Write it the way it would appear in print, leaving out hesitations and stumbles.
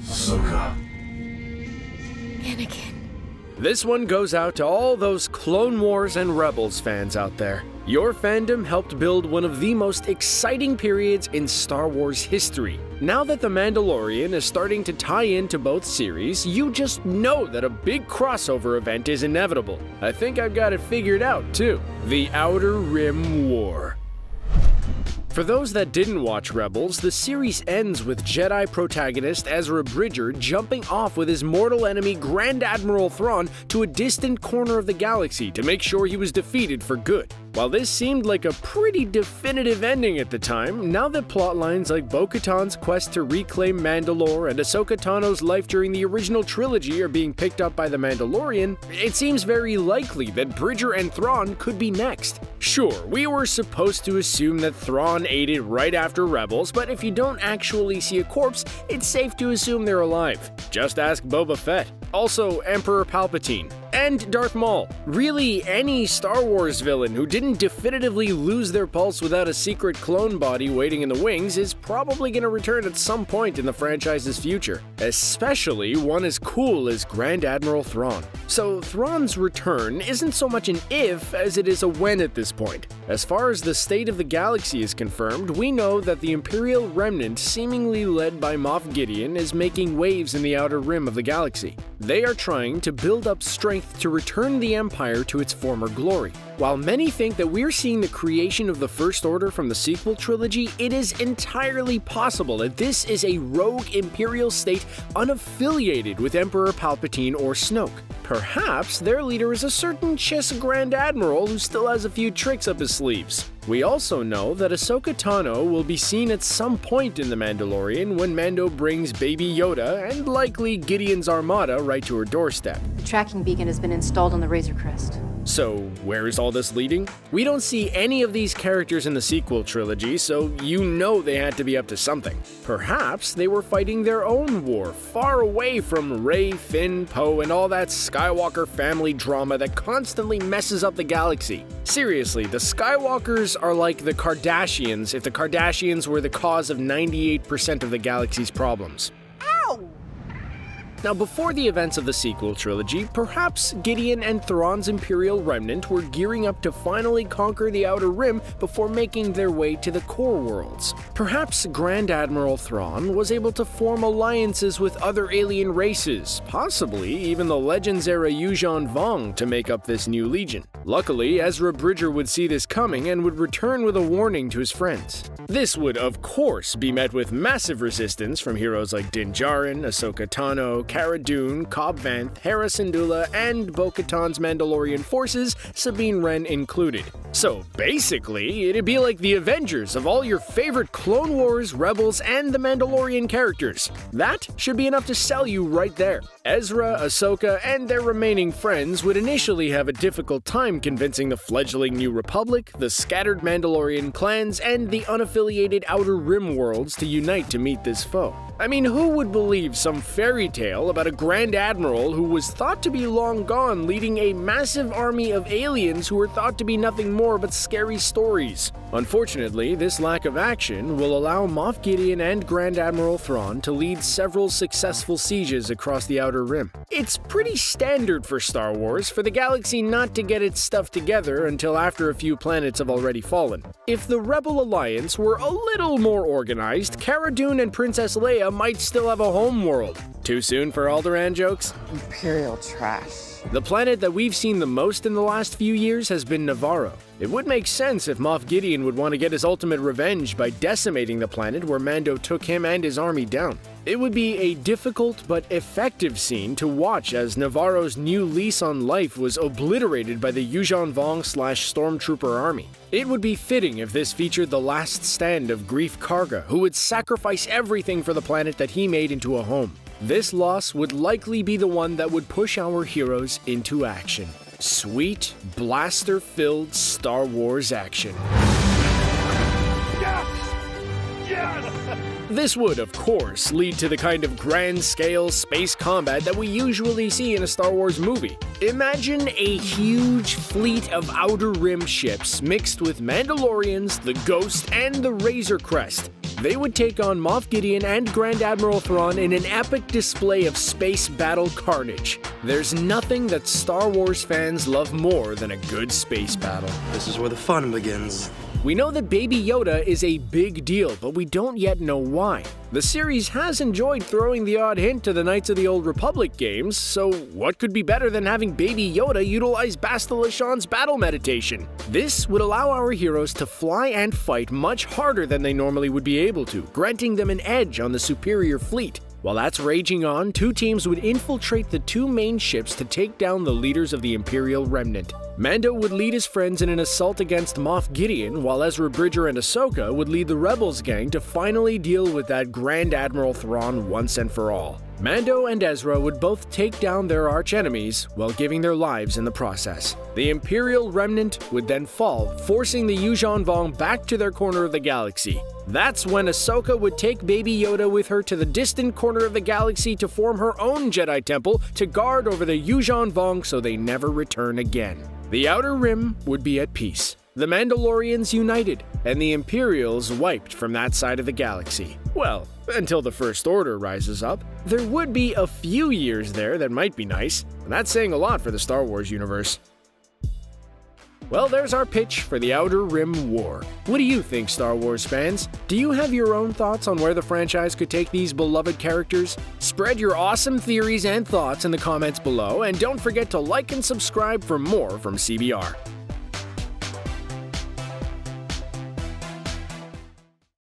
Ahsoka. Anakin. This one goes out to all those Clone Wars and Rebels fans out there. Your fandom helped build one of the most exciting periods in Star Wars history. Now that The Mandalorian is starting to tie into both series, you just know that a big crossover event is inevitable. I think I've got it figured out too. The Outer Rim War. For those that didn't watch Rebels, the series ends with Jedi protagonist Ezra Bridger jumping off with his mortal enemy Grand Admiral Thrawn to a distant corner of the galaxy to make sure he was defeated for good. While this seemed like a pretty definitive ending at the time, now that plotlines like Bo-Katan's quest to reclaim Mandalore and Ahsoka Tano's life during the original trilogy are being picked up by The Mandalorian, it seems very likely that Bridger and Thrawn could be next. Sure, we were supposed to assume that Thrawn ate it right after Rebels, but if you don't actually see a corpse, it's safe to assume they're alive. Just ask Boba Fett. Also, Emperor Palpatine. And Darth Maul. Really, any Star Wars villain who didn't definitively lose their pulse without a secret clone body waiting in the wings is probably going to return at some point in the franchise's future. Especially one as cool as Grand Admiral Thrawn. So Thrawn's return isn't so much an if as it is a when at this point. As far as the state of the galaxy is confirmed, we know that the Imperial Remnant, seemingly led by Moff Gideon, is making waves in the outer rim of the galaxy. They are trying to build up strength to return the Empire to its former glory. While many think that we're seeing the creation of the First Order from the sequel trilogy, it is entirely possible that this is a rogue Imperial state unaffiliated with Emperor Palpatine or Snoke. Perhaps their leader is a certain Chiss Grand Admiral who still has a few tricks up his sleeves. We also know that Ahsoka Tano will be seen at some point in The Mandalorian when Mando brings Baby Yoda and likely Gideon's armada right to her doorstep. The tracking beacon has been installed on the Razor Crest. So, where is all this leading? We don't see any of these characters in the sequel trilogy, so you know they had to be up to something. Perhaps they were fighting their own war, far away from Rey, Finn, Poe, and all that Skywalker family drama that constantly messes up the galaxy. Seriously, the Skywalkers are like the Kardashians if the Kardashians were the cause of 98% of the galaxy's problems. Now, before the events of the sequel trilogy, perhaps Gideon and Thrawn's Imperial Remnant were gearing up to finally conquer the Outer Rim before making their way to the core worlds. Perhaps Grand Admiral Thrawn was able to form alliances with other alien races, possibly even the Legends-era Yuuzhan Vong to make up this new legion. Luckily, Ezra Bridger would see this coming and would return with a warning to his friends. This would, of course, be met with massive resistance from heroes like Din Djarin, Ahsoka Tano, Cara Dune, Cobb Vanth, Hera Syndulla, and Bo-Katan's Mandalorian forces, Sabine Wren included. So basically, it'd be like the Avengers of all your favorite Clone Wars, Rebels, and The Mandalorian characters. That should be enough to sell you right there. Ezra, Ahsoka, and their remaining friends would initially have a difficult time convincing the fledgling New Republic, the scattered Mandalorian clans, and the unaffiliated Outer Rim worlds to unite to meet this foe. I mean, who would believe some fairy tale about a Grand Admiral who was thought to be long gone leading a massive army of aliens who were thought to be nothing more but scary stories? Unfortunately, this lack of action will allow Moff Gideon and Grand Admiral Thrawn to lead several successful sieges across the Outer Rim. It's pretty standard for Star Wars for the galaxy not to get its stuff together until after a few planets have already fallen. If the Rebel Alliance were a little more organized, Cara Dune and Princess Leia might still have a home world. Too soon for Alderaan jokes? Imperial trash. The planet that we've seen the most in the last few years has been Navarro. It would make sense if Moff Gideon would want to get his ultimate revenge by decimating the planet where Mando took him and his army down. It would be a difficult but effective scene to watch as Navarro's new lease on life was obliterated by the Yuuzhan Vong / Stormtrooper army. It would be fitting if this featured the last stand of Greef Karga, who would sacrifice everything for the planet that he made into a home. This loss would likely be the one that would push our heroes into action. Sweet, blaster-filled Star Wars action. This would, of course, lead to the kind of grand-scale space combat that we usually see in a Star Wars movie. Imagine a huge fleet of Outer Rim ships mixed with Mandalorians, the Ghost, and the Razor Crest. They would take on Moff Gideon and Grand Admiral Thrawn in an epic display of space battle carnage. There's nothing that Star Wars fans love more than a good space battle. This is where the fun begins. We know that Baby Yoda is a big deal, but we don't yet know why. The series has enjoyed throwing the odd hint to the Knights of the Old Republic games, so what could be better than having Baby Yoda utilize Bastila Shan's battle meditation? This would allow our heroes to fly and fight much harder than they normally would be able to, granting them an edge on the superior fleet. While that's raging on, two teams would infiltrate the two main ships to take down the leaders of the Imperial Remnant. Mando would lead his friends in an assault against Moff Gideon, while Ezra Bridger and Ahsoka would lead the Rebels gang to finally deal with that Grand Admiral Thrawn once and for all. Mando and Ezra would both take down their arch-enemies while giving their lives in the process. The Imperial Remnant would then fall, forcing the Yuuzhan Vong back to their corner of the galaxy. That's when Ahsoka would take Baby Yoda with her to the distant corner of the galaxy to form her own Jedi Temple to guard over the Yuuzhan Vong so they never return again. The Outer Rim would be at peace, the Mandalorians united, and the Imperials wiped from that side of the galaxy. Well, until the First Order rises up. There would be a few years there that might be nice, and that's saying a lot for the Star Wars universe. Well, there's our pitch for the Outer Rim War. What do you think, Star Wars fans? Do you have your own thoughts on where the franchise could take these beloved characters? Spread your awesome theories and thoughts in the comments below, and don't forget to like and subscribe for more from CBR.